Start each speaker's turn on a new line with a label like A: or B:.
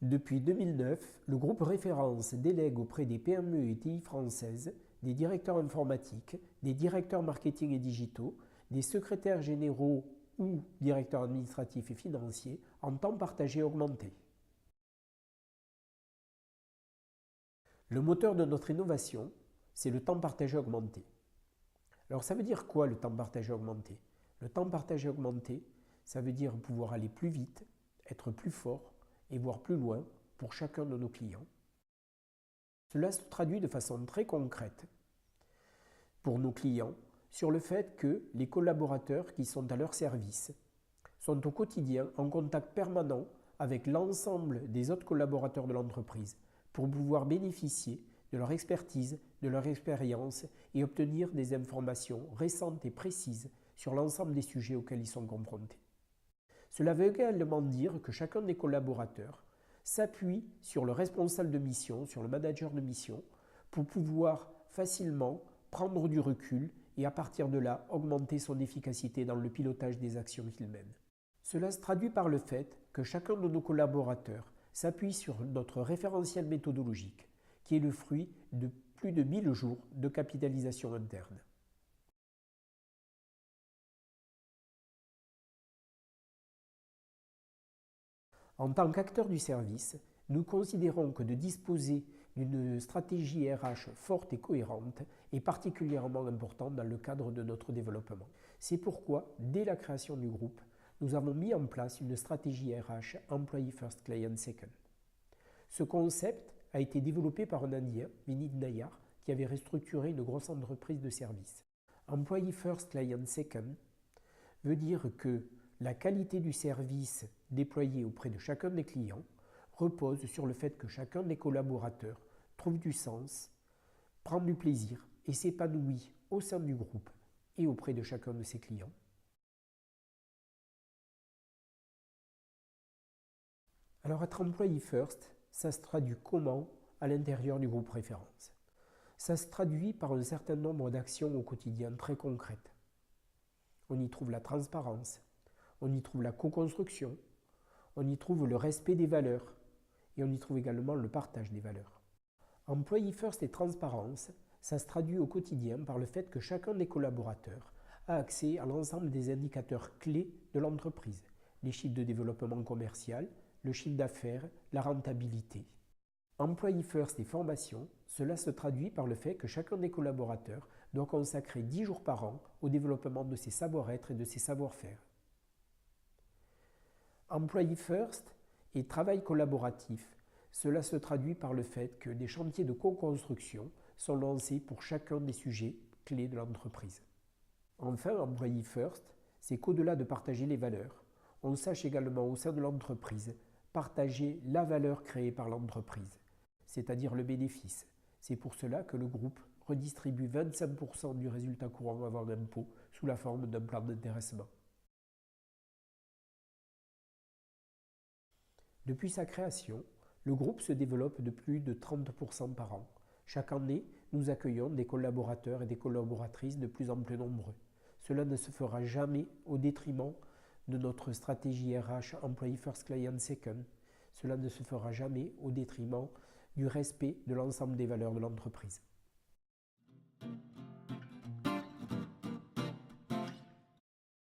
A: Depuis 2009, le groupe Référence délègue auprès des PME et TI françaises des directeurs informatiques, des directeurs marketing et digitaux, des secrétaires généraux ou directeurs administratifs et financiers en temps partagé augmenté. Le moteur de notre innovation, c'est le temps partagé augmenté. Alors ça veut dire quoi le temps partagé augmenté? Le temps partagé augmenté, ça veut dire pouvoir aller plus vite, être plus fort et voir plus loin pour chacun de nos clients. Cela se traduit de façon très concrète pour nos clients sur le fait que les collaborateurs qui sont à leur service sont au quotidien en contact permanent avec l'ensemble des autres collaborateurs de l'entreprise pour pouvoir bénéficier de leur expertise, de leur expérience et obtenir des informations récentes et précises sur l'ensemble des sujets auxquels ils sont confrontés. Cela veut également dire que chacun des collaborateurs s'appuie sur le responsable de mission, sur le manager de mission, pour pouvoir facilement prendre du recul et à partir de là augmenter son efficacité dans le pilotage des actions qu'il mène. Cela se traduit par le fait que chacun de nos collaborateurs s'appuie sur notre référentiel méthodologique, qui est le fruit de plus de 1000 jours de capitalisation interne. En tant qu'acteur du service, nous considérons que de disposer d'une stratégie RH forte et cohérente est particulièrement important dans le cadre de notre développement. C'est pourquoi, dès la création du groupe, nous avons mis en place une stratégie RH Employee First Client Second. Ce concept a été développé par un Indien, Vinit Nayar, qui avait restructuré une grosse entreprise de services. Employee First Client Second veut dire que la qualité du service déployé auprès de chacun des clients repose sur le fait que chacun des collaborateurs trouve du sens, prend du plaisir et s'épanouit au sein du groupe et auprès de chacun de ses clients. Alors être Employee First, ça se traduit comment à l'intérieur du groupe Référence? Ça se traduit par un certain nombre d'actions au quotidien très concrètes. On y trouve la transparence, on y trouve la co-construction, on y trouve le respect des valeurs et on y trouve également le partage des valeurs. Employee First et transparence, ça se traduit au quotidien par le fait que chacun des collaborateurs a accès à l'ensemble des indicateurs clés de l'entreprise, les chiffres de développement commercial, le chiffre d'affaires, la rentabilité. Employee First et formation, cela se traduit par le fait que chacun des collaborateurs doit consacrer 10 jours par an au développement de ses savoir-être et de ses savoir-faire. Employee First et travail collaboratif, cela se traduit par le fait que des chantiers de co-construction sont lancés pour chacun des sujets clés de l'entreprise. Enfin, Employee First, c'est qu'au-delà de partager les valeurs, on sache également au sein de l'entreprise partager la valeur créée par l'entreprise, c'est-à-dire le bénéfice. C'est pour cela que le groupe redistribue 25% du résultat courant avant impôt sous la forme d'un plan d'intéressement. Depuis sa création, le groupe se développe de plus de 30% par an. Chaque année, nous accueillons des collaborateurs et des collaboratrices de plus en plus nombreux. Cela ne se fera jamais au détriment de notre stratégie RH Employee First Client Second. Cela ne se fera jamais au détriment du respect de l'ensemble des valeurs de l'entreprise.